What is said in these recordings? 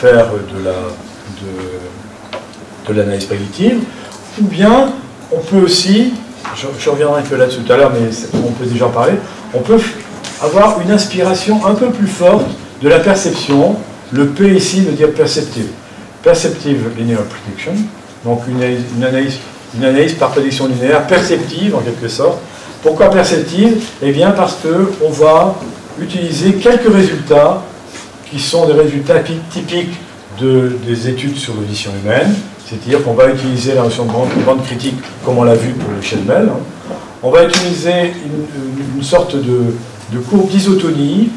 faire de l'analyse prédictive, ou bien on peut aussi, je reviendrai un peu là-dessus tout à l'heure, mais on peut déjà en parler, on peut avoir une inspiration un peu plus forte de la perception. Le P ici veut dire perceptive. Perceptive linear prediction, donc une analyse par prédiction linéaire perceptive en quelque sorte. Pourquoi perceptive? Eh bien parce qu'on va utiliser quelques résultats qui sont des résultats typiques des études sur l'audition humaine, c'est-à-dire qu'on va utiliser la notion de bande critique comme on l'a vu pour le Schedmel. On va utiliser une sorte de courbe d'isotonie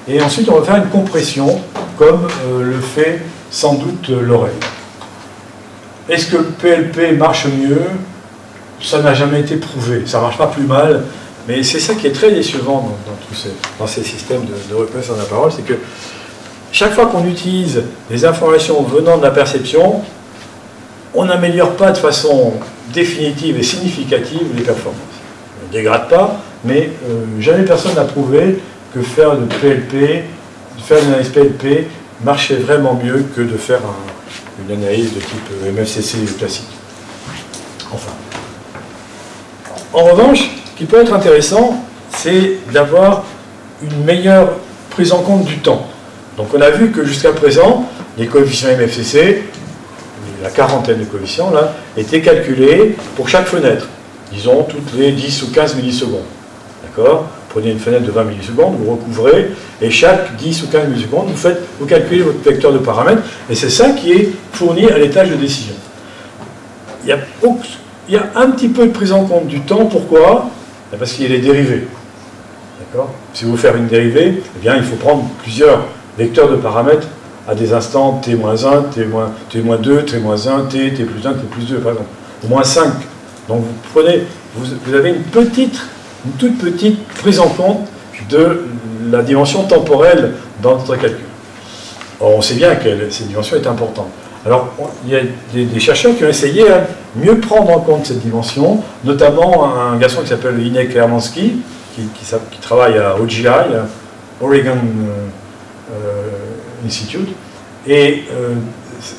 et ensuite on va faire une compression comme le fait sans doute l'oreille. Est-ce que le PLP marche mieux? Ça n'a jamais été prouvé, ça ne marche pas plus mal, mais c'est ça qui est très décevant dans ces systèmes de reconnaissance de la parole, c'est que chaque fois qu'on utilise des informations venant de la perception, on n'améliore pas de façon définitive et significative les performances. On ne dégrade pas, mais jamais personne n'a prouvé que faire de PLP, faire une analyse PLP marchait vraiment mieux que de faire une analyse de type MFCC classique. Enfin. En revanche, ce qui peut être intéressant, c'est d'avoir une meilleure prise en compte du temps. Donc on a vu que jusqu'à présent, les coefficients MFCC, la quarantaine de coefficients, là, étaient calculés pour chaque fenêtre. Disons, toutes les 10 ou 15 millisecondes. D'accord? Prenez une fenêtre de 20 millisecondes, vous recouvrez, et chaque 10 ou 15 millisecondes, vous calculez votre vecteur de paramètres, et c'est ça qui est fourni à l'étage de décision. Il y a un petit peu de prise en compte du temps, pourquoi? Parce qu'il y a les dérivés. D'accord? Si vous faites une dérivée, eh bien, il faut prendre plusieurs vecteurs de paramètres à des instants t-1, t-2, t-1, t plus 1, t plus 2, par exemple, au moins 5. Donc vous avez une toute petite prise en compte de la dimension temporelle dans notre calcul. Or, on sait bien que cette dimension est importante. Alors, il y a des chercheurs qui ont essayé à mieux prendre en compte cette dimension, notamment un garçon qui s'appelle Hinek Hermansky, qui travaille à OGI, Oregon Institute, et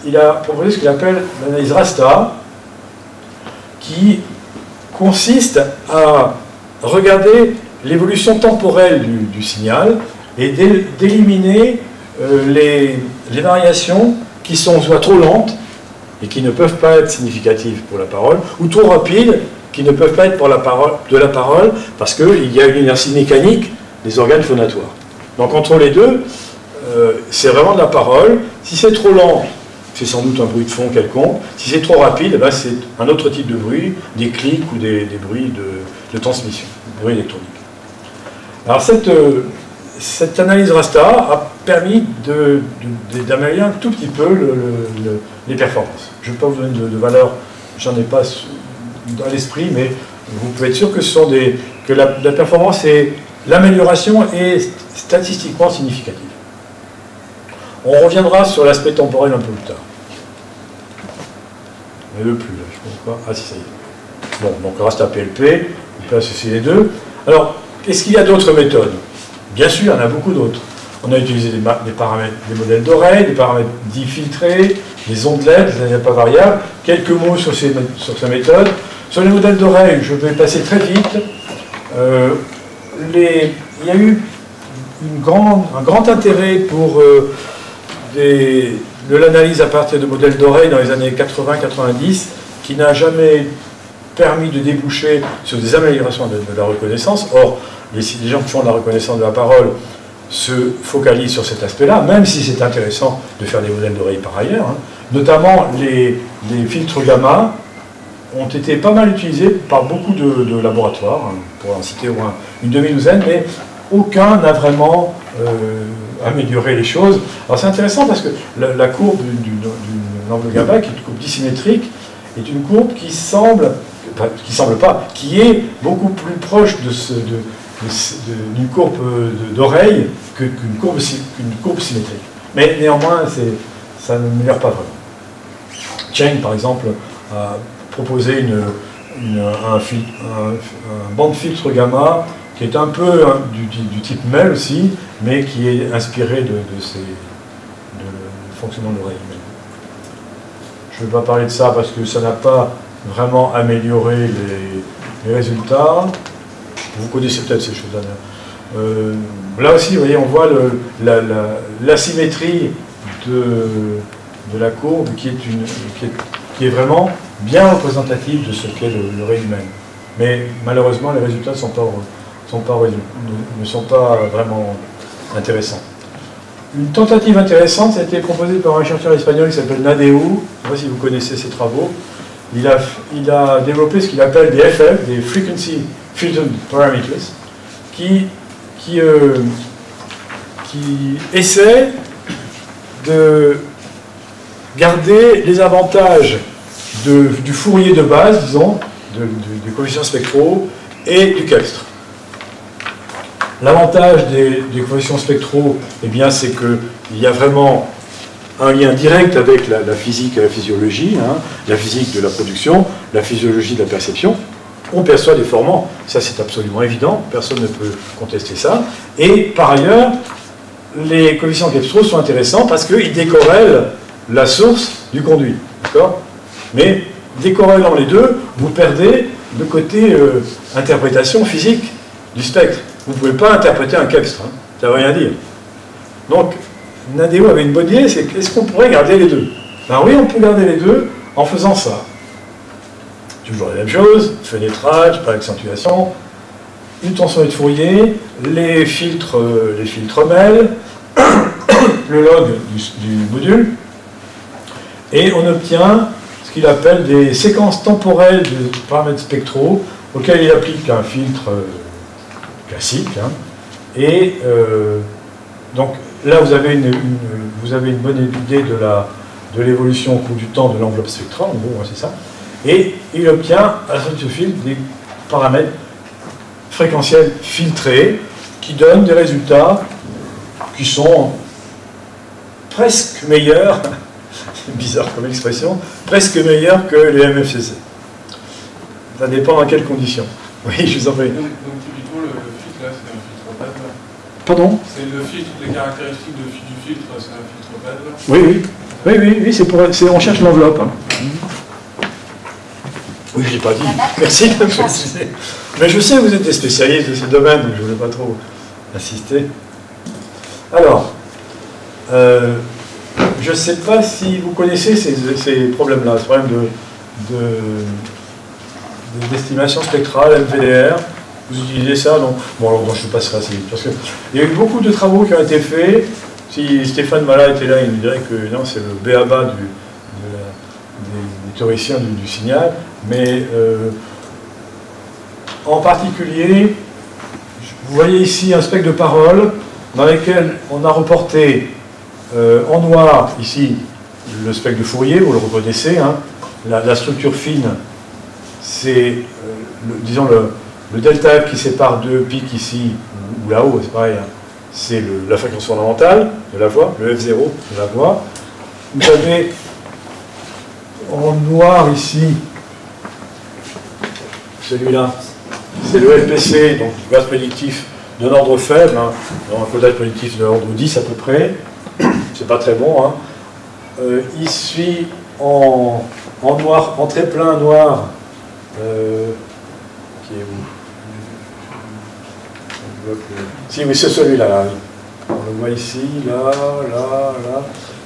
il a proposé ce qu'il appelle l'analyse RASTA, qui consiste à regarder l'évolution temporelle du signal et d'éliminer les variations qui sont soit trop lentes et qui ne peuvent pas être significatives pour la parole, ou trop rapides qui ne peuvent pas être pour de la parole parce qu'il y a une inertie mécanique des organes phonatoires. Donc entre les deux, c'est vraiment de la parole. Si c'est trop lent, c'est sans doute un bruit de fond quelconque. Si c'est trop rapide, ben c'est un autre type de bruit, des clics ou des bruits de transmission, des bruits électroniques. Alors cette analyse RASTA a permis d'améliorer un tout petit peu les performances. Je ne vais pas vous donner de valeur, j'en ai pas dans l'esprit, mais vous pouvez être sûr que la performance et l'amélioration est statistiquement significative. On reviendra sur l'aspect temporel un peu plus tard. Mais le plus, là, je ne comprends pas. Ah si, ça y est. Bon, donc RASTA PLP, on peut associer les deux. Alors, est-ce qu'il y a d'autres méthodes? Bien sûr, il y en a beaucoup d'autres. On a utilisé des paramètres, des modèles d'oreille, des paramètres dits filtrés, des ondelettes, des pas variables. Quelques mots sur ces méthodes. Sur les modèles d'oreille, je vais passer très vite. Il y a eu un grand intérêt pour de l'analyse à partir de modèles d'oreille dans les années 80-90, qui n'a jamais permis de déboucher sur des améliorations de la reconnaissance. Or, les gens qui font de la reconnaissance de la parole se focalisent sur cet aspect-là, même si c'est intéressant de faire des modèles d'oreille par ailleurs. Hein. Notamment, les filtres gamma ont été pas mal utilisés par beaucoup de laboratoires, hein, pour en citer au moins une demi-douzaine, mais aucun n'a vraiment amélioré les choses. Alors c'est intéressant parce que la courbe d'une angle gamma, qui est une courbe dissymétrique, est une courbe qui qui est beaucoup plus proche d'une courbe d'oreille qu'une courbe symétrique. Mais néanmoins, ça ne m'améliore pas vraiment. Cheng, par exemple, a proposé un bande filtre gamma qui est un peu du type MEL aussi, mais qui est inspiré de fonctionnement de l'oreille humaine. Je ne vais pas parler de ça parce que ça n'a pas vraiment amélioré les résultats. Vous connaissez peut-être ces choses-là. Là aussi, vous voyez, on voit l'asymétrie de la courbe qui est vraiment bien représentative de ce qu'est l'oreille humaine. Mais malheureusement, les résultats ne sont pas vraiment intéressants. Une tentative intéressante, ça a été proposée par un chercheur espagnol qui s'appelle Nadeu. Je ne sais pas si vous connaissez ses travaux. Il a développé ce qu'il appelle des FF, des Frequency Filtered Parameters, qui essaient de garder les avantages du Fourier de base, disons, des coefficients spectraux et du Kepltre. L'avantage des coefficients spectraux, eh bien, c'est qu'il y a vraiment un lien direct avec la physique et la physiologie, hein, la physique de la production, la physiologie de la perception. On perçoit des formants, ça c'est absolument évident, personne ne peut contester ça. Et par ailleurs, les coefficients Kepltre sont intéressants parce qu'ils décorrèlent la source du conduit, d'accord? Mais décorrélant les deux, vous perdez le côté interprétation physique du spectre. Vous ne pouvez pas interpréter un Kepltre, hein, ça ne veut rien dire. Donc, Nadeu avait une bonne idée, c'est est-ce qu'on pourrait garder les deux? Ben oui, on peut garder les deux en faisant ça. Toujours la même chose, fenêtrage, pas d'accentuation, une tension de Fourier, les filtres MEL, le log du module, et on obtient ce qu'il appelle des séquences temporelles de paramètres spectraux auxquels il applique un filtre classique. Hein, et donc là, vous avez une bonne idée de l'évolution au cours du temps de l'enveloppe spectrale, en gros, c'est ça. Et il obtient à la sortie de ce filtre des paramètres fréquentiels filtrés qui donnent des résultats qui sont presque meilleurs, c'est bizarre comme expression, presque meilleurs que les MFCC. Ça dépend dans quelles conditions. Oui, je vous en prie. Donc typiquement, le filtre, là, c'est un filtre plasma. Pardon? C'est le filtre, les caractéristiques du filtre, c'est un filtre plasma. Oui, on cherche l'enveloppe. Hein. Oui, je ne l'ai pas dit. Merci de me préciser. Mais je sais que vous êtes des spécialistes de ce domaine, donc je ne voulais pas trop insister. Alors, je ne sais pas si vous connaissez ces problèmes-là, ce problème d'estimation spectrale, MVDR. Vous utilisez ça, donc bon, alors, je passerai assez vite. Parce qu'il y a eu beaucoup de travaux qui ont été faits. Si Stéphane Mala était là, il me dirait que non, c'est le b.a.-ba des théoriciens du signal. Mais en particulier, vous voyez ici un spectre de parole dans lequel on a reporté en noir, ici, le spectre de Fourier, vous le reconnaissez. Hein, la structure fine, c'est, disons, le delta F qui sépare deux pics ici, ou là-haut, c'est pareil, hein, c'est la fréquence fondamentale de la voix, le F0 de la voix. Vous avez en noir ici, celui-là, c'est le LPC, donc du gaz prédictif d'un ordre faible, hein, un codage prédictif de l'ordre 10 à peu près, c'est pas très bon. Hein. Ici, en noir, en très plein noir, qui est où? Si, oui, c'est celui-là. Là, oui. On le voit ici, là.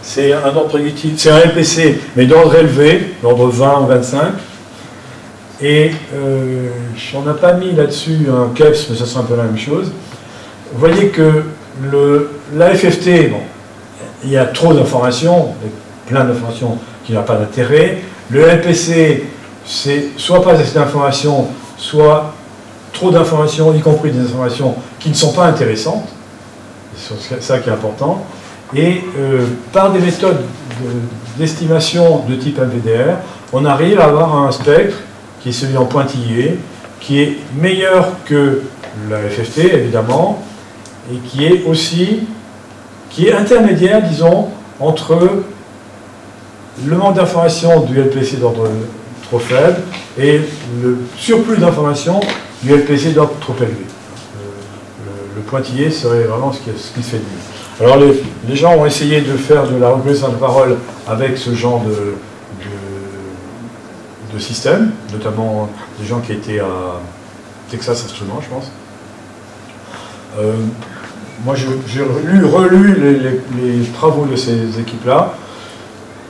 C'est un ordre prédictif, c'est un LPC, mais d'ordre élevé, d'ordre 20 ou 25. Et on n'a pas mis là-dessus un KEPS, mais ça sera un peu la même chose. Vous voyez que l'AFFT, bon, il y a trop d'informations, plein d'informations qui n'ont pas d'intérêt. Le LPC, c'est soit pas assez d'informations, soit trop d'informations, y compris des informations qui ne sont pas intéressantes. C'est ça qui est important. Et par des méthodes d'estimation de type MVDR, on arrive à avoir un spectre qui est celui en pointillé, qui est meilleur que la FFT, évidemment, et qui est intermédiaire, disons, entre le manque d'informations du LPC d'ordre trop faible et le surplus d'informations du LPC d'ordre trop élevé. Le pointillé serait vraiment ce qui se fait de mieux. Alors les gens ont essayé de faire de la reconnaissance de parole avec ce genre de système, notamment des gens qui étaient à Texas Instruments, je pense. Moi, j'ai relu les travaux de ces équipes-là.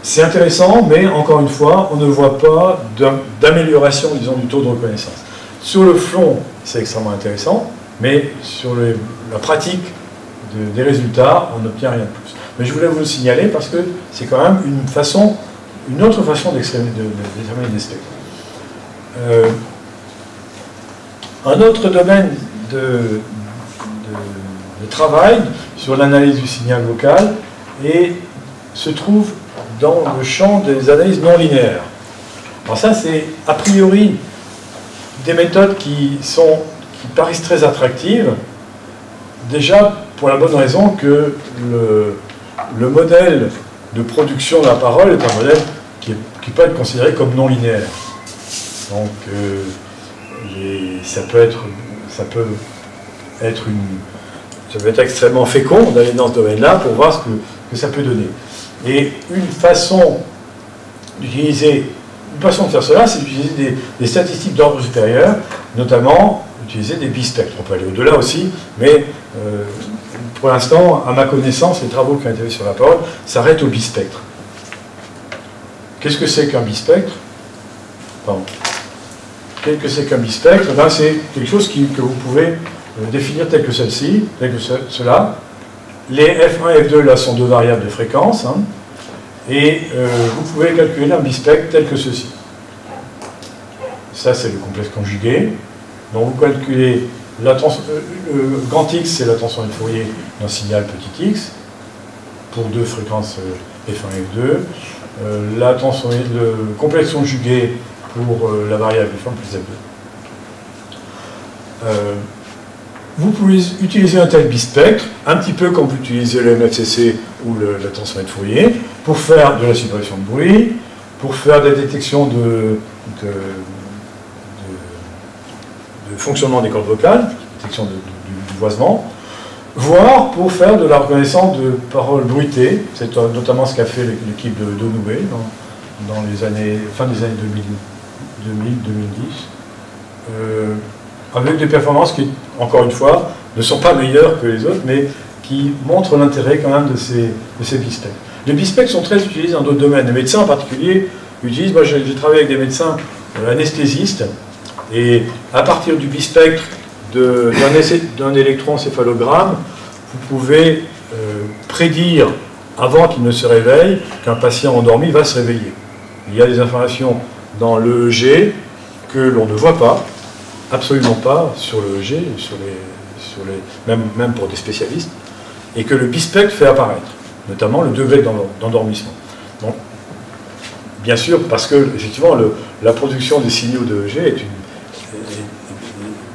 C'est intéressant, mais encore une fois, on ne voit pas d'amélioration, disons, du taux de reconnaissance. Sur le fond, c'est extrêmement intéressant, mais sur la pratique des résultats, on n'obtient rien de plus. Mais je voulais vous le signaler parce que c'est quand même une autre façon de déterminer des spectres. Un autre domaine de travail sur l'analyse du signal vocal se trouve dans le champ des analyses non linéaires. Alors ça, c'est a priori des méthodes qui paraissent très attractives, déjà pour la bonne raison que le modèle de production de la parole est un modèle qui peut être considéré comme non linéaire. Donc ça peut être extrêmement fécond d'aller dans ce domaine-là pour voir ce que ça peut donner. Et une façon de faire cela, c'est d'utiliser des statistiques d'ordre supérieur, notamment utiliser des bispectres. On peut aller au-delà aussi, mais pour l'instant, à ma connaissance, les travaux qui ont été faits sur la parole s'arrêtent au bispectre. Qu'est-ce que c'est qu'un bispectre? Qu'est-ce que c'est qu'un bispectre? C'est quelque chose que vous pouvez définir tel que celle-ci, tel que cela. Les F1 et F2 là sont deux variables de fréquence, hein, et vous pouvez calculer un bispectre tel que ceci. Ça, c'est le complexe conjugué. Donc vous calculez grand X, c'est la transformée de Fourier d'un signal petit x pour deux fréquences F1 et F2. Le complexe conjugué pour la variable F1 plus F2. Vous pouvez utiliser un tel bispectre, un petit peu comme vous utilisez le MFCC ou la transformée de Fourier, pour faire de la suppression de bruit, pour faire des détections de fonctionnement des cordes vocales, détection du voisement, voire pour faire de la reconnaissance de paroles bruitées. C'est notamment ce qu'a fait l'équipe de Noubé dans les fin des années 2000-2010. Avec des performances qui, encore une fois, ne sont pas meilleures que les autres, mais qui montrent l'intérêt quand même de ces bispectres. Les bispectres sont très utilisés dans d'autres domaines. Les médecins en particulier utilisent, moi j'ai travaillé avec des médecins anesthésistes, et à partir du bispectre d'un électroencéphalogramme, vous pouvez prédire, avant qu'il ne se réveille, qu'un patient endormi va se réveiller. Il y a des informations dans l'EEG que l'on ne voit pas, absolument pas sur l'EEG, même pour des spécialistes, et que le bispectre fait apparaître, notamment le degré d'endormissement. Donc, bien sûr, parce que effectivement, la production des signaux d'EEG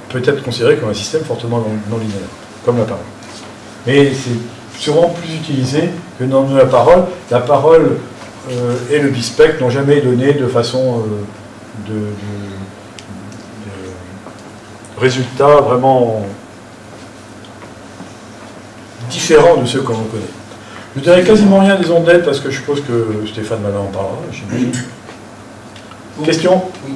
peut être considérée comme un système fortement non linéaire, comme la parole. Mais c'est sûrement plus utilisé que dans la parole. La parole et le bispectre n'ont jamais donné de façon de résultats vraiment différents de ceux que l'on connaît. Je ne dirais quasiment rien des ondes LED parce que je suppose que Stéphane Malin en parlera, j'imagine. Question? Oui.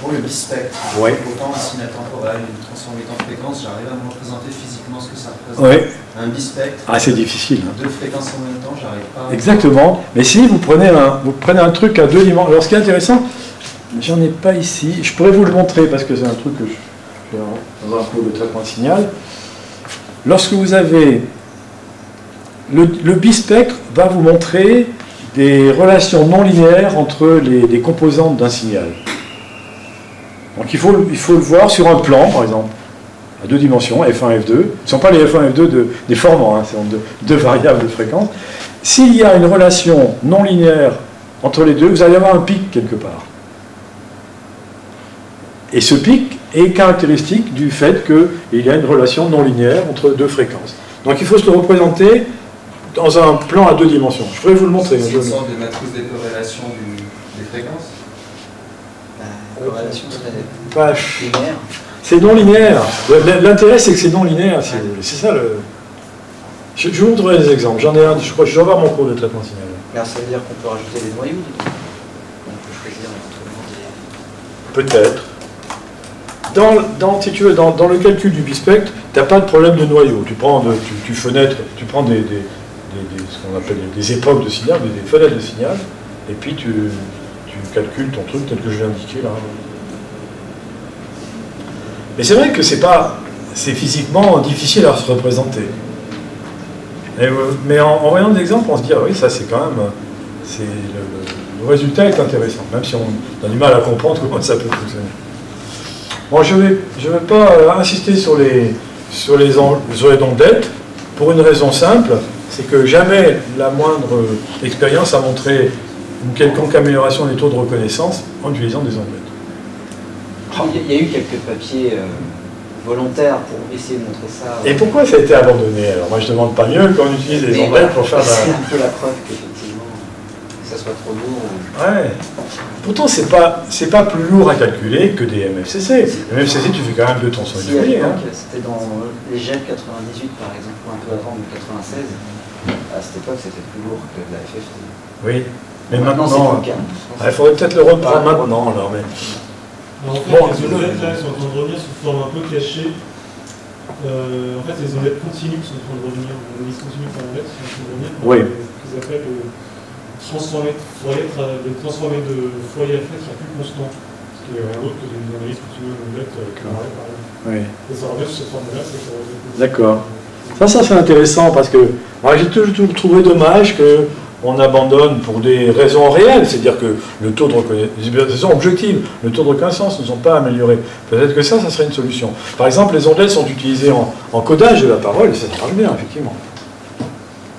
Pour le bispectre, oui. Autant un signe intemporel, une transformée en fréquence, j'arrive à me représenter physiquement ce que ça représente. Oui. Un bispectre. Ah, c'est difficile. Hein. Deux fréquences en même temps, j'arrive pas. Exactement. Mais si vous prenez un truc à deux dimensions. Alors, ce qui est intéressant, j'en ai pas ici. Je pourrais vous le montrer parce que c'est un truc que je fais dans un cours de traitement de signal. Lorsque vous avez le bispectre, va vous montrer des relations non linéaires entre les composantes d'un signal. Donc il faut le voir sur un plan, par exemple, à deux dimensions, F1 et F2. Ce ne sont pas les F1 et F2 des formants, hein, c'est deux variables de fréquence. S'il y a une relation non linéaire entre les deux, vous allez avoir un pic quelque part. Et ce pic est caractéristique du fait qu'il y a une relation non linéaire entre deux fréquences. Donc il faut se le représenter dans un plan à deux dimensions. Je pourrais vous le montrer. C'est une sorte de matrice de corrélation des fréquences. La corrélation serait linéaire. C'est non linéaire. L'intérêt, c'est que c'est non linéaire. C'est ça le. Je vous montrerai des exemples. J'en ai un, je crois que je vais avoir mon cours de traitement signal. Alors, ça veut dire qu'on peut rajouter des noyaux, on peut choisir éventuellement des... Peut-être. Si tu veux, dans le calcul du bispectre, tu n'as pas de problème de noyau. Tu prends, tu fenêtres, tu prends ce qu'on appelle des époques de signal, des fenêtres de signal, et puis tu calcules ton truc tel que je viens d'indiquer là. Mais c'est vrai que c'est physiquement difficile à se représenter. Mais en voyant des exemples, on se dit, ah oui, ça c'est quand même... le résultat est intéressant, même si on a du mal à comprendre comment ça peut fonctionner. Bon, je vais pas insister sur les ondelettes, pour une raison simple, c'est que jamais la moindre expérience a montré une quelconque amélioration des taux de reconnaissance en utilisant des ondelettes. Il y a eu quelques papiers volontaires pour essayer de montrer ça. Et pourquoi ça a été abandonné? Alors moi je ne demande pas mieux qu'on utilise des ondelettes pour faire C'est un peu la preuve qu'effectivement, que ça soit trop lourd. Ouais. Pourtant, c'est pas plus lourd à calculer que des MFCC. Les MFCC, tu fais quand même 2 tensons réguliers. C'était dans les GEP 98, par exemple, ou un peu avant, de 96. À cette époque, c'était plus lourd que la FFT. Oui, mais maintenant il faudrait peut-être le reprendre maintenant. Alors, mais... Alors, en fait, les ondelettes là sont en train de revenir sous forme un peu cachée. En fait, les ondelettes continues sont en train de revenir. Les ondelettes continues par ondelettes sont en train de revenir. Oui. Qu'ils appellent transformer de foyer à flèche à plus constant. Ce qui est rien d'autre que des analyses continues d'ondelettes carrées, par exemple. Oui. Et ça revient sur cette forme-là, c'est ça revient. D'accord. Ça c'est intéressant parce que j'ai toujours trouvé dommage qu'on abandonne pour des raisons réelles, c'est-à-dire que le taux de reconnaissance, des raisons objectives, le taux de reconnaissance ne sont pas améliorés. Peut-être que ça serait une solution. Par exemple, les ondelettes sont utilisées en codage de la parole, et ça marche bien, effectivement.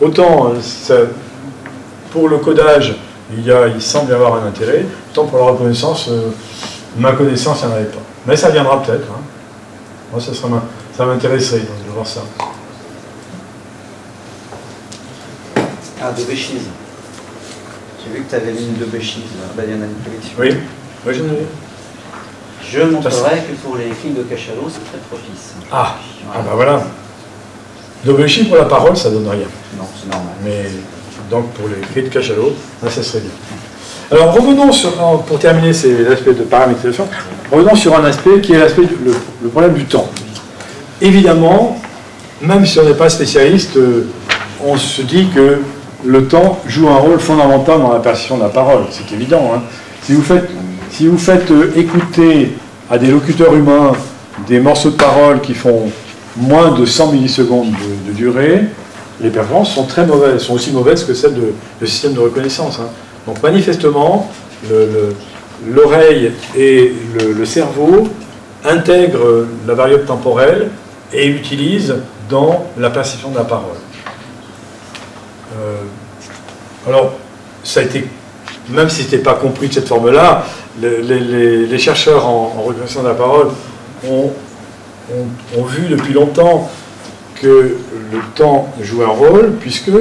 Autant, pour le codage, il semble y avoir un intérêt, autant pour la reconnaissance, ma connaissance, il n'y en avait pas. Mais ça viendra peut-être. Hein. Moi, ça m'intéresserait de voir ça. Ah, de Béchise. J'ai vu que tu avais mis une de Béchise, là. Il y en a une collection. Oui, oui, j'en ai. Je montrerai que pour les films de cachalot, c'est très propice. Ah, bah voilà. D'Aubéchy pour la parole, ça donne rien. Non, c'est normal. Mais donc pour les cris de cachalot, là, ça serait bien. Alors revenons pour terminer ces aspects de paramétrisation, revenons sur un aspect qui est l'aspect le problème du temps. Évidemment, même si on n'est pas spécialiste, on se dit que le temps joue un rôle fondamental dans la perception de la parole. C'est évident. Hein. Si vous faites écouter à des locuteurs humains des morceaux de parole qui font moins de 100 millisecondes de durée, les performances sont très mauvaises, sont aussi mauvaises que celles du système de reconnaissance. Hein. Donc manifestement, l'oreille et le cerveau intègrent la variable temporelle et l'utilisent dans la perception de la parole. Alors, ça a été, même si ce n'était pas compris de cette forme-là, les chercheurs en reconnaissance de la parole ont vu depuis longtemps que le temps joue un rôle, puisque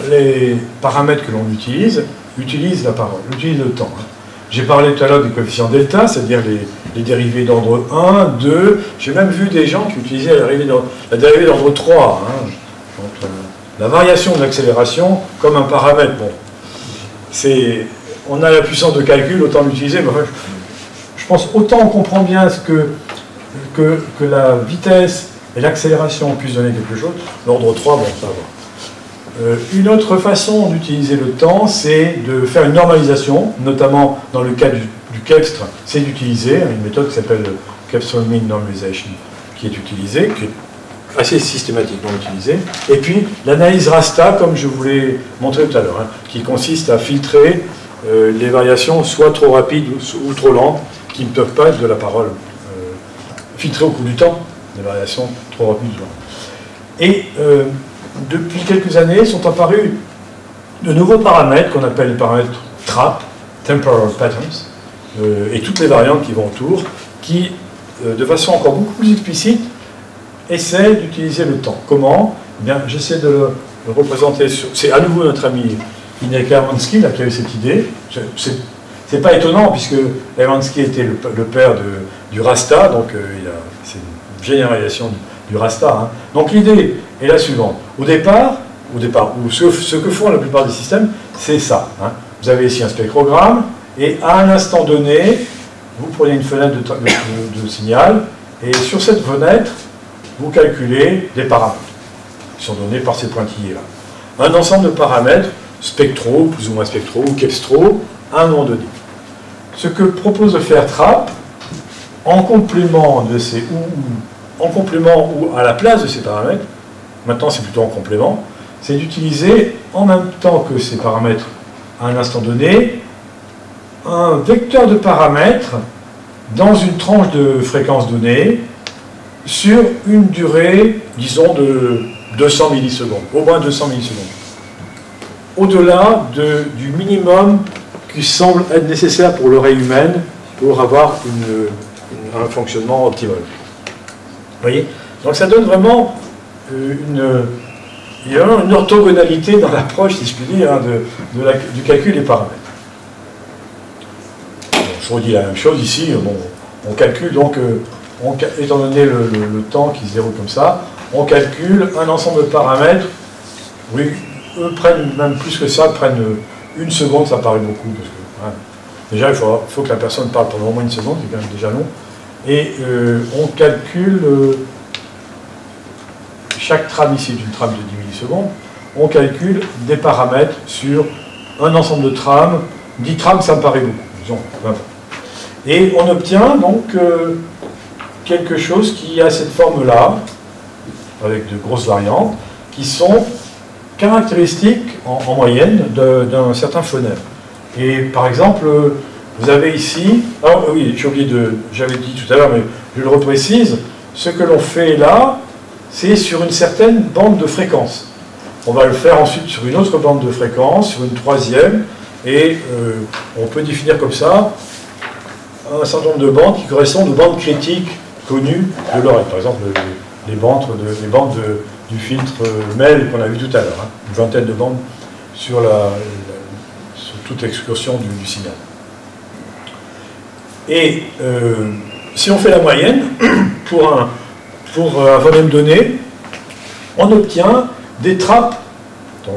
les paramètres que l'on utilise utilisent la parole, utilisent le temps. J'ai parlé tout à l'heure du coefficient delta, c'est-à-dire les dérivées d'ordre 1, 2. J'ai même vu des gens qui utilisaient la dérivée d'ordre 3. Hein. Donc, la variation de l'accélération comme un paramètre. Bon, on a la puissance de calcul, autant l'utiliser, mais enfin, je pense autant on comprend bien que la vitesse et l'accélération puissent donner quelque chose. L'ordre 3, bon, ça va. Une autre façon d'utiliser le temps, c'est de faire une normalisation, notamment dans le cas du Kepstre, c'est d'utiliser une méthode qui s'appelle Kepstre Mean Normalization, qui est utilisée, qui est assez systématiquement utilisée. Et puis l'analyse Rasta, comme je vous l'ai montré tout à l'heure, hein, qui consiste à filtrer les variations soit trop rapides ou trop lentes, qui ne peuvent pas être de la parole. Filtrer au cours du temps, des variations trop rapides ou lentes. Et depuis quelques années, sont apparus de nouveaux paramètres qu'on appelle les paramètres TRAP, Temporal Patterns, et toutes les variantes qui vont autour, qui, de façon encore beaucoup plus explicite, essaient d'utiliser le temps. Comment? Eh bien, j'essaie de le représenter. C'est à nouveau notre ami Hinek Hermansky qui a eu cette idée. C'est pas étonnant, puisque Hermansky était le père du Rasta, donc c'est une généralisation du du raster. Hein. Donc l'idée est la suivante. Au départ ou ce que font la plupart des systèmes, c'est ça. Hein. Vous avez ici un spectrogramme, et à un instant donné, vous prenez une fenêtre de signal, et sur cette fenêtre, vous calculez des paramètres, qui sont donnés par ces pointillés-là. Un ensemble de paramètres, spectraux, plus ou moins spectraux, ou kepstraux, à un moment donné. Ce que propose de faire Trapp, en complément ou à la place de ces paramètres, maintenant c'est plutôt en complément, c'est d'utiliser en même temps que ces paramètres à un instant donné, un vecteur de paramètres dans une tranche de fréquence donnée sur une durée, disons, de 200 millisecondes, au moins 200 millisecondes. Au-delà du minimum qui semble être nécessaire pour l'oreille humaine pour avoir un fonctionnement optimal. Vous voyez? Donc ça donne vraiment il y a une orthogonalité dans l'approche, si je puis dire, hein, du calcul des paramètres. Bon, je redis la même chose ici. Bon, on calcule donc, étant donné le temps qui se déroule comme ça, on calcule un ensemble de paramètres. Oui, eux prennent même plus que ça, prennent une seconde, ça paraît beaucoup. Parce que, hein, déjà, il faut que la personne parle pendant au moins une seconde, c'est quand même déjà long. Et on calcule. Chaque trame ici est une trame de 10 millisecondes. On calcule des paramètres sur un ensemble de trames. 10 trames, ça me paraît beaucoup. Disons, 20. Et on obtient donc quelque chose qui a cette forme-là, avec de grosses variantes, qui sont caractéristiques en moyenne d'un certain phonème. Et par exemple, vous avez ici, alors oui, j'avais dit tout à l'heure, mais je le reprécise, ce que l'on fait là, c'est sur une certaine bande de fréquence. On va le faire ensuite sur une autre bande de fréquence, sur une troisième, et on peut définir comme ça un certain nombre de bandes qui correspondent aux bandes critiques connues de l'oreille. Par exemple, les bandes du filtre MEL qu'on a vu tout à l'heure, hein, une vingtaine de bandes sur toute excursion du signal. Et si on fait la moyenne, pour un phonème donné, on obtient des trappes, donc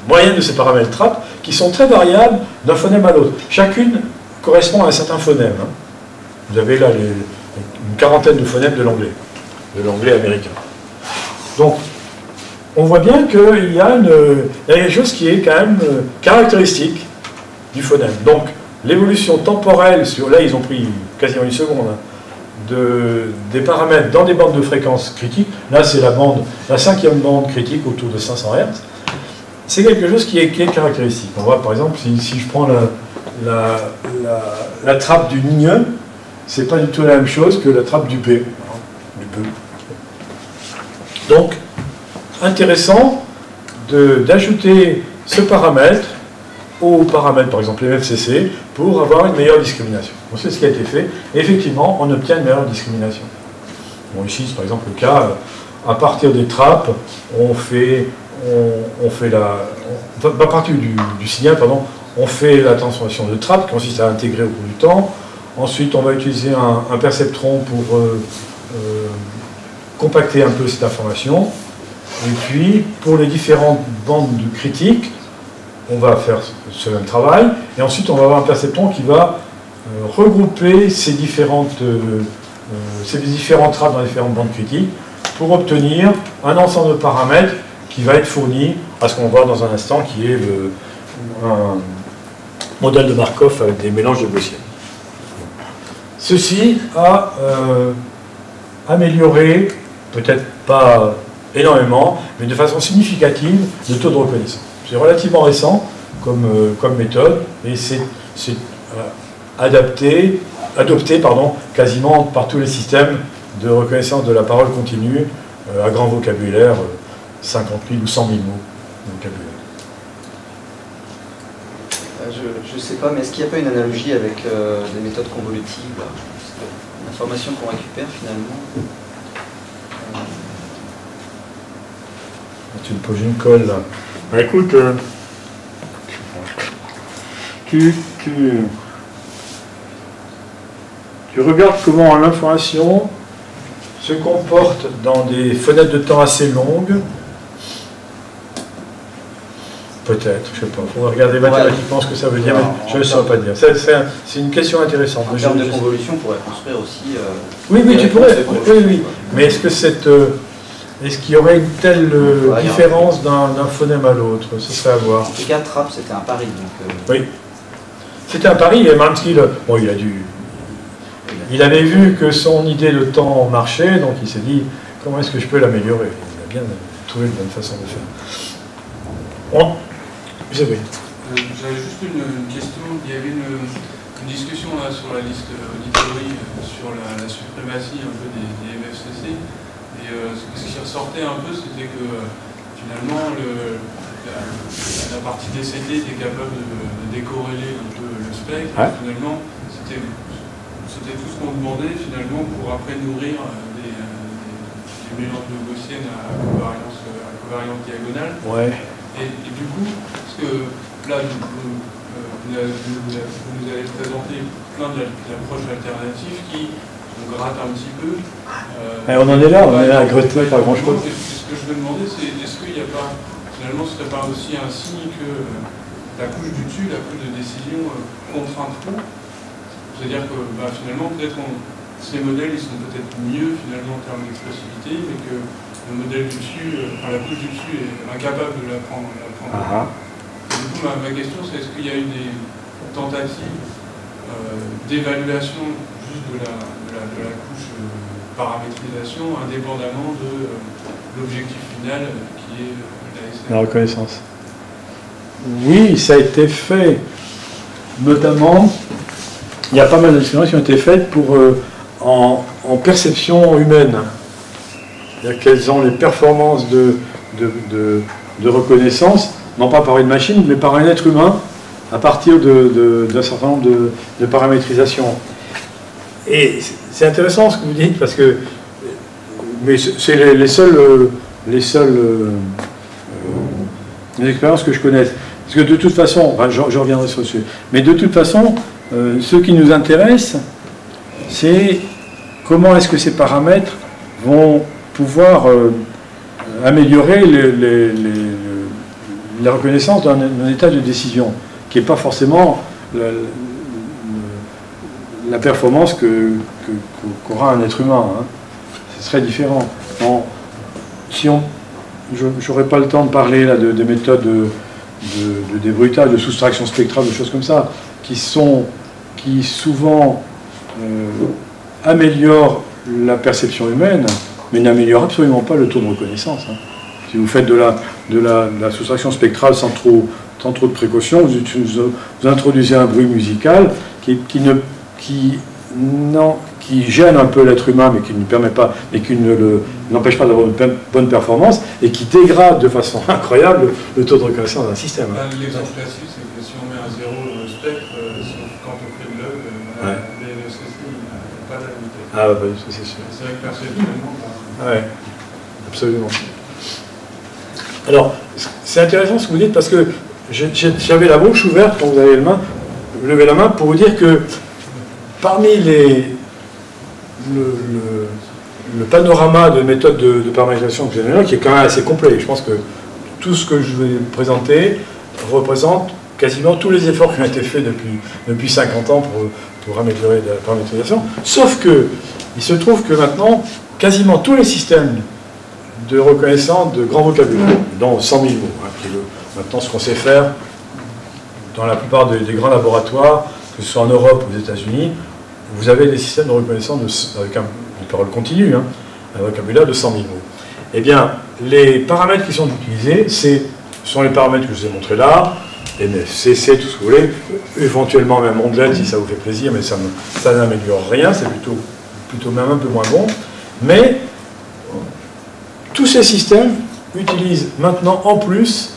moyenne de ces paramètres trappes, qui sont très variables d'un phonème à l'autre. Chacune correspond à un certain phonème. Hein. Vous avez là une quarantaine de phonèmes de l'anglais américain. Donc, on voit bien qu'il y a quelque chose qui est quand même caractéristique du phonème. Donc, l'évolution temporelle, là ils ont pris quasiment une seconde, hein, des paramètres dans des bandes de fréquences critiques, là c'est la cinquième bande critique autour de 500 Hz, c'est quelque chose qui est caractéristique. On voit par exemple, si je prends la trappe du Nigne, c'est pas du tout la même chose que la trappe du P. Donc, intéressant d'ajouter ce paramètre aux paramètres, par exemple MFCC, pour avoir une meilleure discrimination. On sait ce qui a été fait, et effectivement, on obtient une meilleure discrimination. Bon, ici, c'est par exemple le cas, à partir des trappes, à partir du signal, pardon, on fait la transformation de trappe, qui consiste à intégrer au cours du temps. Ensuite, on va utiliser un perceptron pour compacter un peu cette information. Et puis, pour les différentes bandes de critiques, on va faire ce même travail, et ensuite on va avoir un perceptron qui va regrouper ces différentes trappes dans différentes bandes critiques pour obtenir un ensemble de paramètres qui va être fourni à ce qu'on voit dans un instant, qui est un modèle de Markov avec des mélanges de Gaussiens. Ceci a amélioré, peut-être pas énormément, mais de façon significative, le taux de reconnaissance. C'est relativement récent comme méthode, et c'est adopté quasiment par tous les systèmes de reconnaissance de la parole continue à grand vocabulaire, 50 000 ou 100 000 mots de vocabulaire. Je ne sais pas, mais est-ce qu'il n'y a pas une analogie avec des méthodes convolutives, l'information qu'on récupère finalement Tu me poses une colle là. Bah, écoute, tu regardes comment l'information se comportent dans des fenêtres de temps assez longues. Peut-être, je ne sais pas. Il faut regarder mathématiquement ce que ça veut dire, mais je ne saurais pas dire. C'est une question intéressante. En termes de convolution, on pourrait construire aussi... oui, tu pourrais. Oui. Mais est-ce que est-ce qu'il y aurait une telle différence d'un phonème à l'autre? Ce serait à voir. En tout cas, Trapp, c'était un pari. Donc, oui. C'était un pari, et Mansky, il avait vu que son idée de temps marchait, donc il s'est dit, comment est-ce que je peux l'améliorer? Il a bien trouvé une bonne façon de faire. Vous avez. J'avais juste une question. Il y avait une discussion là sur la liste auditory sur la suprématie un peu des MFCC. Et ce qui ressortait un peu, c'était que finalement la partie DCT était capable de décorréler un peu le spectre. Ouais. Finalement, c'était tout ce qu'on demandait finalement pour après nourrir des mélanges de gaussiennes à covariance diagonale. Ouais. Et du coup, parce que là, vous nous avez présenté plein d'approches alternatives qui gratte un petit peu. On en est là, à gratter pas grand-chose. Ce que je me demandais, c'est est-ce qu'il n'y a pas, finalement, ce serait pas aussi un signe que la couche du dessus, la couche de décision contraint trop? C'est-à-dire que finalement, peut-être ces modèles, ils sont peut-être mieux finalement en termes d'expressivité, mais que le modèle du dessus, la couche du dessus est incapable de l'apprendre. Du coup, ma question, c'est est-ce qu'il y a eu des tentatives d'évaluation juste de la couche paramétrisation, indépendamment de l'objectif final qui est la reconnaissance? Oui, ça a été fait. Notamment, il y a pas mal d'expériences qui ont été faites pour, en perception humaine. C'est-à-dire quelles ont les performances de reconnaissance, non pas par une machine, mais par un être humain, à partir d'un certain nombre de paramétrisations. Et c'est intéressant ce que vous dites, parce que mais c'est les seules expériences que je connaisse. Parce que de toute façon, je reviendrai sur ce sujet, mais de toute façon, ce qui nous intéresse, c'est comment est-ce que ces paramètres vont pouvoir améliorer la reconnaissance d'un état de décision, qui n'est pas forcément la performance qu'aura un être humain. Hein. Ce serait différent. Je n'aurais pas le temps de parler là, des méthodes de débruitage, de soustraction spectrale, de choses comme ça, qui souvent améliorent la perception humaine, mais n'améliorent absolument pas le taux de reconnaissance. Hein. Si vous faites de la soustraction spectrale sans trop de précaution, vous introduisez un bruit musical qui gêne un peu l'être humain, mais qui ne permet pas, mais qui n'empêche pas d'avoir une bonne performance, et qui dégrade de façon incroyable le taux de reconnaissance d'un système. L'exemple classique, c'est que si on met un zéro dans le spectre, quand on fait le log, les MFCC n'ont pas la limite. Ah ouais, c'est sûr. C'est vrai que perceptuellement. Oui, absolument. Alors, c'est intéressant ce que vous dites, parce que j'avais la bouche ouverte quand vous avez levé la main pour vous dire que parmi le panorama de méthodes de paramétrisation que j'ai, qui est quand même assez complet, je pense que tout ce que je vais présenter représente quasiment tous les efforts qui ont été faits depuis 50 ans pour améliorer la paramétrisation, sauf que il se trouve que maintenant, quasiment tous les systèmes de reconnaissance de grand vocabulaire, dont 100 000 mots, hein, qui est maintenant ce qu'on sait faire dans la plupart des grands laboratoires, que ce soit en Europe ou aux États-Unis, vous avez des systèmes de reconnaissance avec une parole continue, hein, un vocabulaire de 100 000 mots. Eh bien, les paramètres qui sont utilisés, sont les paramètres que je vous ai montrés là, MFCC, tout ce que vous voulez, éventuellement même Ondlet si ça vous fait plaisir, mais ça n'améliore rien, c'est plutôt même un peu moins bon. Mais tous ces systèmes utilisent maintenant en plus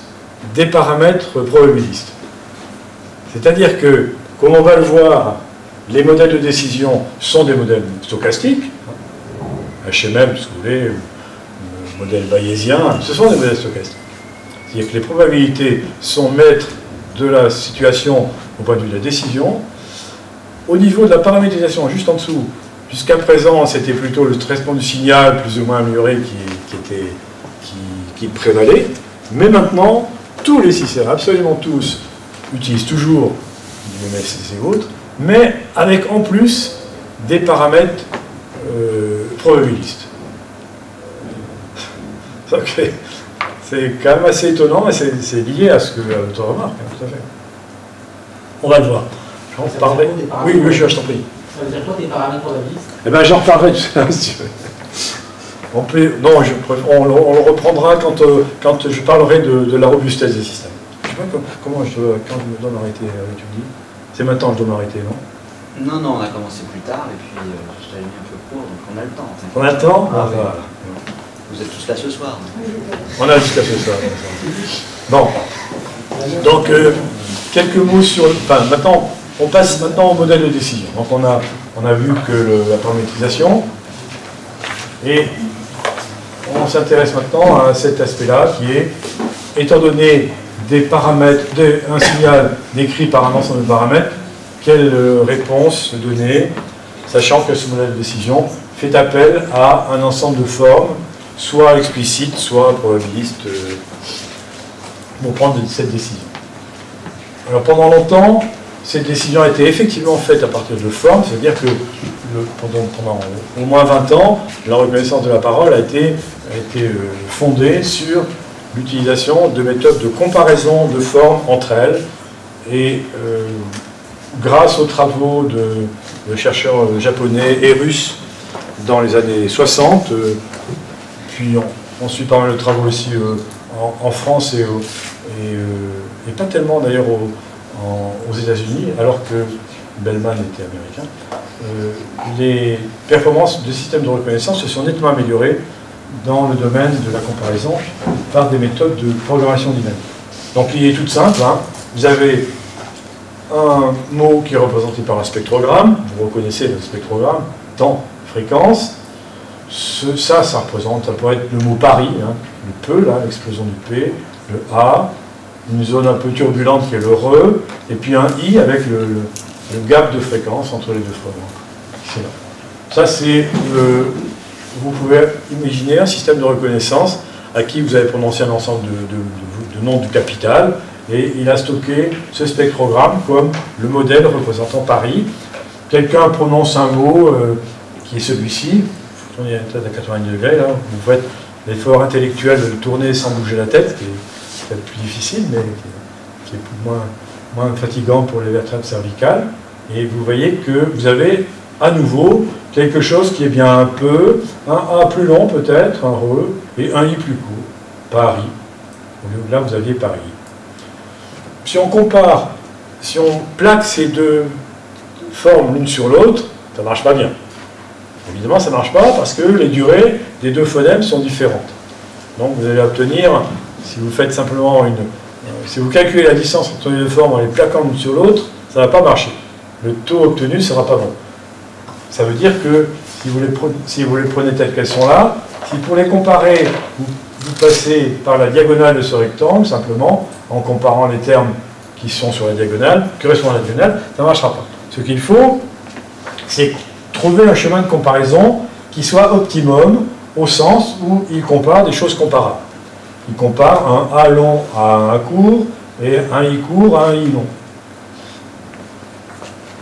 des paramètres probabilistes. C'est-à-dire que, comme on va le voir, les modèles de décision sont des modèles stochastiques, HMM, si vous voulez, modèle bayésien, ce sont des modèles stochastiques. C'est-à-dire que les probabilités sont maîtres de la situation au point de vue de la décision. Au niveau de la paramétrisation, juste en dessous, Jusqu'à présent, c'était plutôt le traitement du signal plus ou moins amélioré qui prévalait. Mais maintenant, tous les systèmes, absolument tous, utilisent toujours du MSS et autres, mais avec en plus des paramètres probabilistes. Okay. C'est quand même assez étonnant et c'est lié à ce que tu remarques, hein, tout à fait. On va le voir. J'en parlerai. Oui, je t'en prie. Ça veut dire quoi tes paramètres probabilistes? Eh bien, j'en reparlerai tout à l'heure, si tu veux. Non, on le reprendra quand je parlerai de la robustesse des systèmes. Je ne sais pas quand je dois m'arrêter, tu me dis. C'est maintenant que je dois m'arrêter, non? Non, on a commencé plus tard et puis je t'avais mis un peu court, donc on a le temps. En fait. On a le temps? Ah, voilà. Vous êtes tous là ce soir. On a jusqu'à ce soir. Bon. Donc, quelques mots sur... Enfin, maintenant, on passe maintenant au modèle de décision. Donc, on a vu que la paramétrisation. Et on s'intéresse maintenant à cet aspect-là qui est, étant donné des paramètres, un signal décrit par un ensemble de paramètres, quelle réponse donner, sachant que ce modèle de décision fait appel à un ensemble de formes, soit explicites, soit probabilistes, pour prendre cette décision. Alors pendant longtemps, cette décision a été effectivement faite à partir de formes, c'est-à-dire que pendant au moins 20 ans, la reconnaissance de la parole a été fondée sur l'utilisation de méthodes de comparaison de formes entre elles, et grâce aux travaux de chercheurs japonais et russes dans les années 60, puis ensuite pas mal de travaux aussi en France et pas tellement d'ailleurs aux États-Unis, alors que Bellman était américain, les performances de systèmes de reconnaissance se sont nettement améliorées dans le domaine de la comparaison par des méthodes de programmation dynamique. Donc l'idée est toute simple, hein. Vous avez un mot qui est représenté par un spectrogramme, vous reconnaissez le spectrogramme, temps, fréquence, ça représente, ça pourrait être le mot Paris, hein, le peu, là, l'explosion du P, le A, une zone un peu turbulente qui est le RE, et puis un I avec le gap de fréquence entre les deux fréquences. Ça, c'est vous pouvez imaginer un système de reconnaissance à qui vous avez prononcé un ensemble de noms du capital, et il a stocké ce spectrogramme comme le modèle représentant Paris. Quelqu'un prononce un mot qui est celui-ci, vous tournez la tête à 90 degrés, là, vous faites l'effort intellectuel de le tourner sans bouger la tête, qui est peut-être plus difficile, mais qui est moins fatigant pour les vertèbres cervicales, et vous voyez que vous avez à nouveau quelque chose qui est bien un peu, un A plus long peut-être, un RE, et un I plus court, Paris. Là, vous aviez Paris. Si on compare, si on plaque ces deux formes l'une sur l'autre, ça ne marche pas bien. Évidemment, ça ne marche pas parce que les durées des deux phonèmes sont différentes. Donc, vous allez obtenir, si vous faites simplement si vous calculez la distance entre les deux formes en les plaquant l'une sur l'autre, ça ne va pas marcher. Le taux obtenu ne sera pas bon. Ça veut dire que si vous les prenez telles qu'elles sont là, si pour les comparer, vous passez par la diagonale de ce rectangle, simplement, en comparant les termes qui sont sur la diagonale, qui correspondent à la diagonale, ça ne marchera pas. Ce qu'il faut, c'est trouver un chemin de comparaison qui soit optimum, au sens où il compare des choses comparables. Il compare un A long à un A court, et un I court à un I long.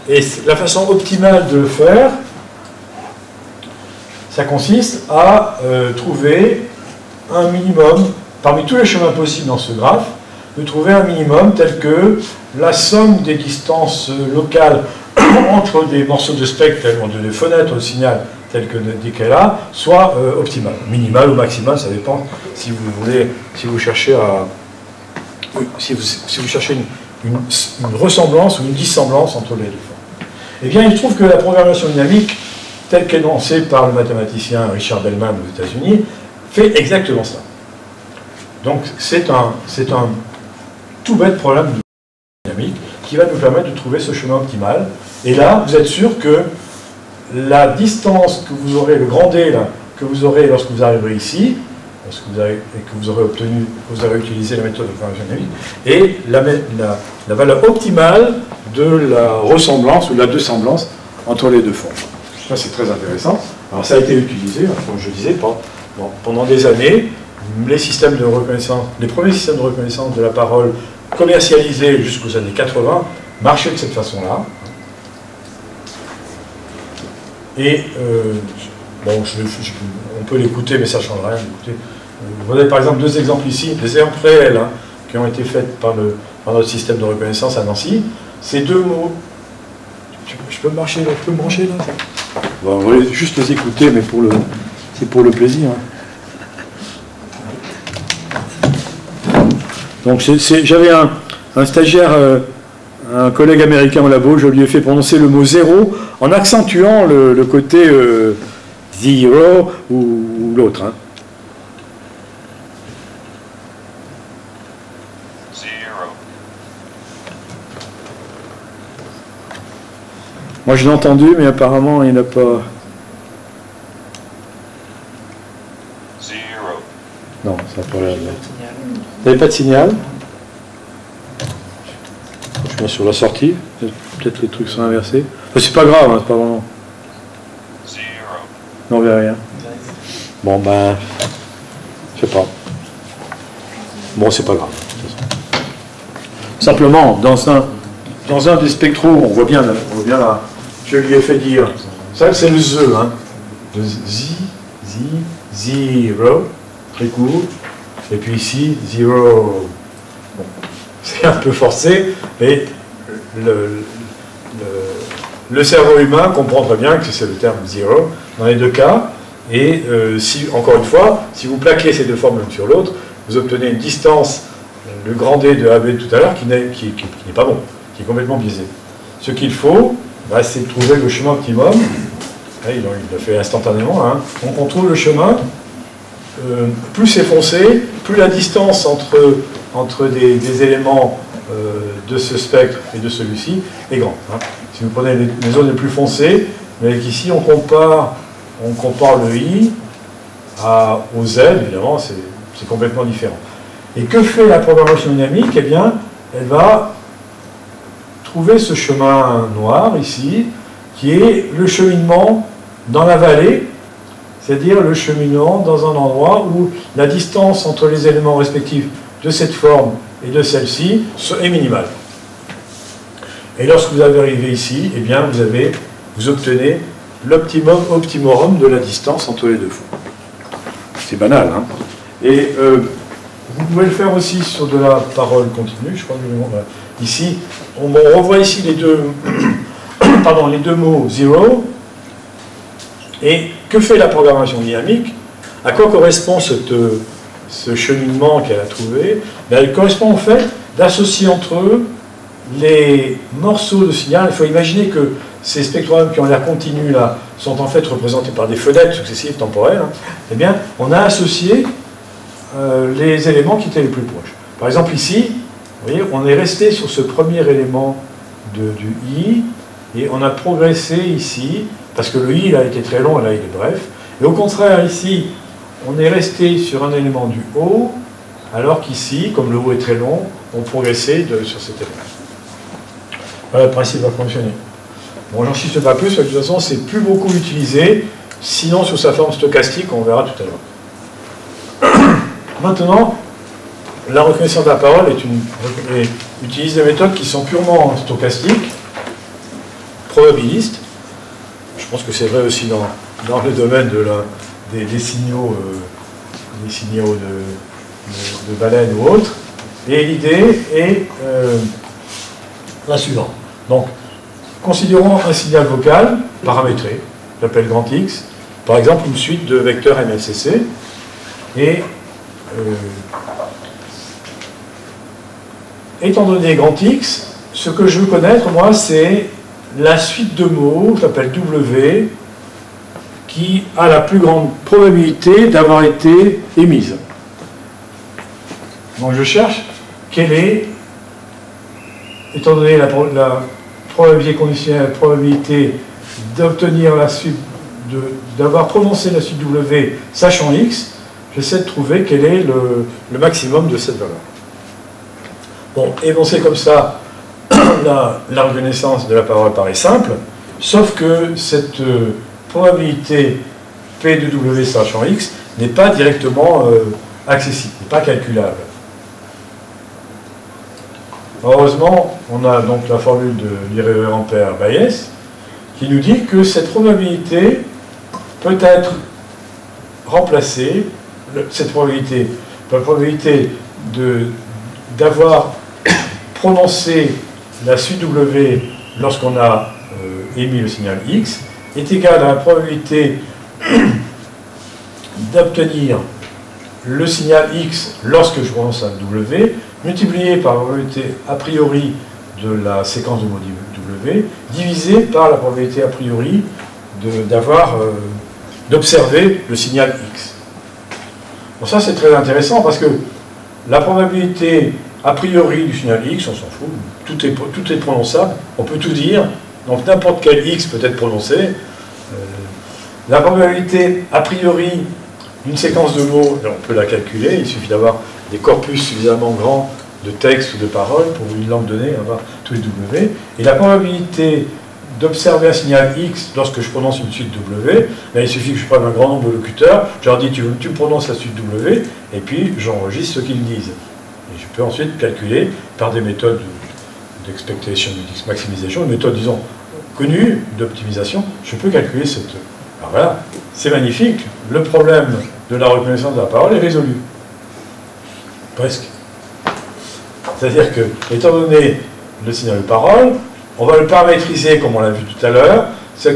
Et la façon optimale de le faire, ça consiste à trouver un minimum, parmi tous les chemins possibles dans ce graphe, de trouver un minimum tel que la somme des distances locales entre des morceaux de spectre, des fenêtres de signal telles que décrites là, soit optimale. Minimale ou maximale, ça dépend si vous cherchez une ressemblance ou une dissemblance entre les deux formes. Eh bien, il se trouve que la programmation dynamique, telle qu'énoncée par le mathématicien Richard Bellman aux États-Unis, fait exactement ça. Donc, c'est un tout bête problème de dynamique qui va nous permettre de trouver ce chemin optimal. Et là, vous êtes sûr que la distance que vous aurez, le grand D là, que vous aurez lorsque vous arriverez ici, et que vous aurez obtenu, que vous aurez utilisé la méthode de programmation dynamique, et la valeur optimale de la ressemblance ou de la dissemblance entre les deux formes. Ça, c'est très intéressant. Alors, ça a été utilisé, comme je disais, pendant des années. Les systèmes de reconnaissance, les premiers systèmes de reconnaissance de la parole commercialisés jusqu'aux années 80 marchaient de cette façon-là. Et, bon, on peut l'écouter, mais ça ne change rien d'écouter. Vous avez par exemple deux exemples ici, des exemples réels hein, qui ont été faits par notre système de reconnaissance à Nancy. Ces deux mots, je peux me brancher là bon, on va juste les écouter, mais c'est pour le plaisir. Hein. Donc j'avais un stagiaire, un collègue américain au labo, je lui ai fait prononcer le mot zéro en accentuant le côté zero ou l'autre. Hein. Moi je l'ai entendu, mais apparemment il n'a pas... Non, ça n'a pas l'air de... Vous n'avez pas de signal? Je suis sur la sortie. Peut-être les trucs sont inversés. Enfin, c'est pas grave, hein, c'est pas vraiment... Non, on verra rien. Bon, ben... Je sais pas. Bon, c'est pas grave. Simplement, dans un des spectros, on voit bien là, je lui ai fait dire... Ça, c'est le ZE, hein. Le zero, très court. Et puis ici, zero. Bon, c'est un peu forcé, mais le cerveau humain comprend très bien que c'est le terme zero dans les deux cas. Et si, encore une fois, si vous plaquez ces deux formes l'une sur l'autre, vous obtenez une distance, le grand D de AB tout à l'heure, qui n'est pas bon, qui est complètement biaisé. Ce qu'il faut, bah, c'est de trouver le chemin optimum. Là, il l'a fait instantanément. Hein. Donc on trouve le chemin. Plus c'est foncé, plus la distance entre des éléments de ce spectre et de celui-ci est grande. Hein. Si vous prenez les zones les plus foncées, vous voyez qu'ici on compare le I au Z, évidemment, c'est complètement différent. Et que fait la programmation dynamique? Eh bien, elle va trouver ce chemin noir ici, qui est le cheminement dans la vallée, c'est-à-dire le cheminement dans un endroit où la distance entre les éléments respectifs de cette forme et de celle-ci est minimale. Et lorsque vous arrivez ici, eh bien vous obtenez l'optimum optimorum de la distance entre les deux formes. C'est banal, hein. Et vous pouvez le faire aussi sur de la parole continue, je crois que ici, on revoit ici les deux, pardon, les deux mots zero. Et que fait la programmation dynamique? À quoi correspond ce cheminement qu'elle a trouvé? Elle correspond au fait d'associer entre eux les morceaux de signal. Il faut imaginer que ces spectrographes qui ont l'air continus là sont en fait représentés par des fenêtres successives temporelles. Hein. Eh bien, on a associé les éléments qui étaient les plus proches. Par exemple ici, vous voyez, on est resté sur ce premier élément du I et on a progressé ici. Parce que le I, il a été très long, et là, il est bref. Et au contraire, ici, on est resté sur un élément du O, alors qu'ici, comme le O est très long, on progressait sur cet élément. Voilà, le principe va fonctionner. Bon, j'en insiste pas plus, parce que de toute façon, c'est plus beaucoup utilisé, sinon sur sa forme stochastique, on verra tout à l'heure. Maintenant, la reconnaissance de la parole utilise des méthodes qui sont purement stochastiques, probabilistes. Je pense que c'est vrai aussi dans le domaine des signaux, de baleine ou autres. Et l'idée est la suivante. Donc, considérons un signal vocal paramétré, j'appelle grand X, par exemple une suite de vecteurs MLCC, et étant donné grand X, ce que je veux connaître, moi, c'est la suite de mots, j'appelle W, qui a la plus grande probabilité d'avoir été émise. Donc je cherche quelle est, étant donné la probabilité conditionnelle, la probabilité d'obtenir la suite, d'avoir prononcé la suite W sachant X, j'essaie de trouver quel est le maximum de cette valeur. Bon, énoncé comme ça, la reconnaissance de la parole paraît simple, sauf que cette probabilité P de W sachant X n'est pas directement accessible, n'est pas calculable. Heureusement, on a donc la formule de l'irrévérend-Bayes qui nous dit que cette probabilité peut être remplacée, cette probabilité d'avoir prononcé la suite W lorsqu'on a émis le signal X est égale à la probabilité d'obtenir le signal X lorsque je prononce un W, multiplié par la probabilité a priori de la séquence de mots W, divisé par la probabilité a priori d'observer le signal X. Bon, ça c'est très intéressant parce que la probabilité a priori du signal X, on s'en fout, tout est prononçable, on peut tout dire, donc n'importe quel X peut être prononcé. La probabilité a priori d'une séquence de mots, on peut la calculer, il suffit d'avoir des corpus suffisamment grands de texte ou de paroles pour une langue donnée, avoir tous les W. Et la probabilité d'observer un signal X lorsque je prononce une suite W, là, il suffit que je prenne un grand nombre de locuteurs, je leur dis tu prononces la suite W, et puis j'enregistre ce qu'ils disent. Et je peux ensuite calculer par des méthodes d'expectation maximization, une méthode, disons, connue d'optimisation, je peux calculer cette... Alors voilà, c'est magnifique, le problème de la reconnaissance de la parole est résolu. Presque. C'est-à-dire que, étant donné le signal de parole, on va le paramétriser comme on l'a vu tout à l'heure, ce